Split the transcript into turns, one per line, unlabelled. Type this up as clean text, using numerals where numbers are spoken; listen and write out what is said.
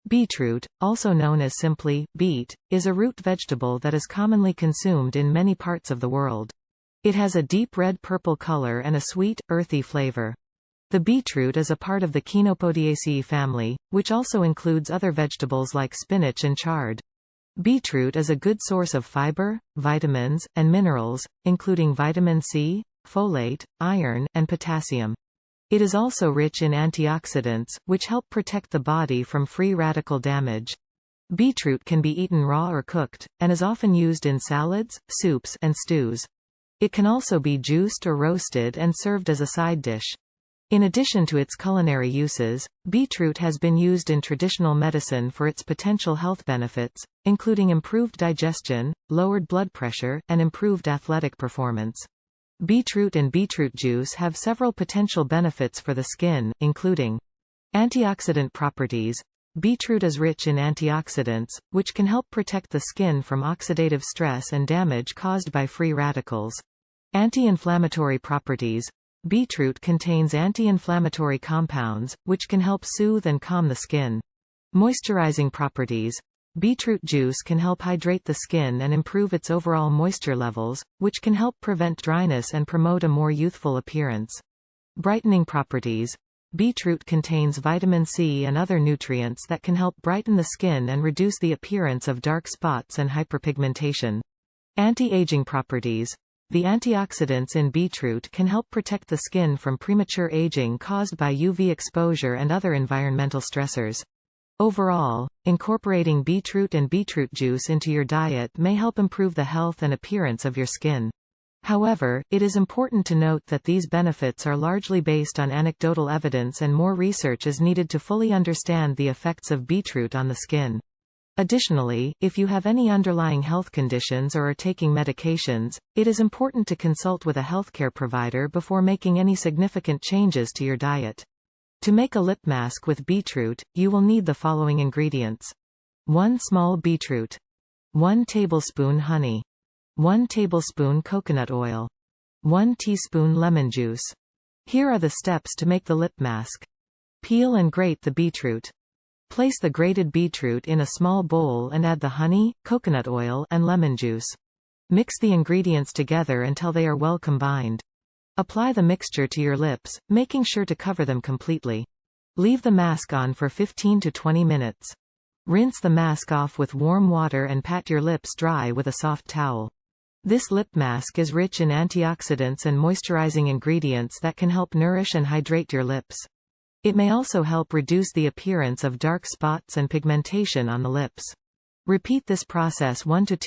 Beetroot, also known as simply beet, is a root vegetable that is commonly consumed in many parts of the world. It has a deep red-purple color and a sweet, earthy flavor. The beetroot is a part of the Chenopodiaceae family, which also includes other vegetables like spinach and chard. Beetroot is a good source of fiber, vitamins, and minerals, including vitamin C, folate, iron, and potassium. It is also rich in antioxidants, which help protect the body from free radical damage. Beetroot can be eaten raw or cooked, and is often used in salads, soups, and stews. It can also be juiced or roasted and served as a side dish. In addition to its culinary uses, beetroot has been used in traditional medicine for its potential health benefits, including improved digestion, lowered blood pressure, and improved athletic performance. Beetroot and beetroot juice have several potential benefits for the skin, including antioxidant properties. Beetroot is rich in antioxidants, which can help protect the skin from oxidative stress and damage caused by free radicals. Anti-inflammatory properties. Beetroot contains anti-inflammatory compounds, which can help soothe and calm the skin. Moisturizing properties. Beetroot juice can help hydrate the skin and improve its overall moisture levels, which can help prevent dryness and promote a more youthful appearance. Brightening properties. Beetroot contains vitamin C and other nutrients that can help brighten the skin and reduce the appearance of dark spots and hyperpigmentation. Anti-aging properties. The antioxidants in beetroot can help protect the skin from premature aging caused by UV exposure and other environmental stressors. Overall, incorporating beetroot and beetroot juice into your diet may help improve the health and appearance of your skin. However, it is important to note that these benefits are largely based on anecdotal evidence and more research is needed to fully understand the effects of beetroot on the skin. Additionally, if you have any underlying health conditions or are taking medications, it is important to consult with a healthcare provider before making any significant changes to your diet. To make a lip mask with beetroot, you will need the following ingredients. 1 small beetroot. 1 tablespoon honey. 1 tablespoon coconut oil. 1 teaspoon lemon juice. Here are the steps to make the lip mask. Peel and grate the beetroot. Place the grated beetroot in a small bowl and add the honey, coconut oil, and lemon juice. Mix the ingredients together until they are well combined. Apply the mixture to your lips, making sure to cover them completely. Leave the mask on for 15 to 20 minutes. Rinse the mask off with warm water and pat your lips dry with a soft towel. This lip mask is rich in antioxidants and moisturizing ingredients that can help nourish and hydrate your lips. It may also help reduce the appearance of dark spots and pigmentation on the lips. Repeat this process 1 to 2